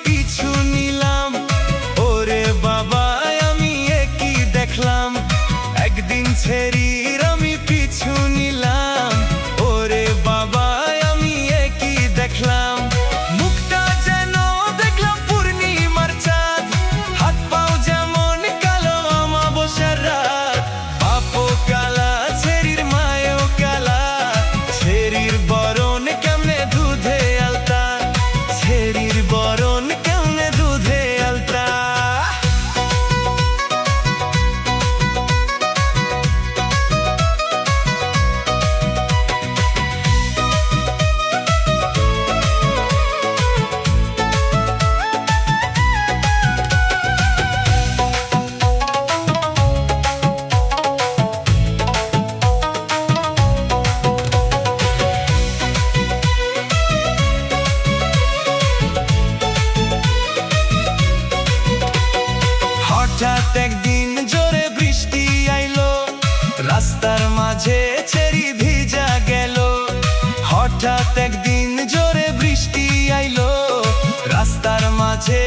পিছু নিলাম। ওরে বাবা আমি একই দেখলাম, একদিন ছেড়ির আমি পিছু নিলাম। ওরে বাবা আমি একই দেখলাম, মুখটা যেন দেখলাম পূর্ণিমার চাঁদ, হাত পাও যেমন কালো অমাবস্যার রাত। বাপও কালা ছেড়ির মায়ও কালা, ছেড়ির বরণ কেমনে দুধে আলতা, ছেড়ির বরণ কেমনে দুধে আলতা। হঠাৎ একদিন জোরে বৃষ্টি আইলো, রাস্তার মাঝে ছেড়ি ভিজা গেল। হঠাৎ একদিন জোরে বৃষ্টি আইলো, রাস্তার মাঝে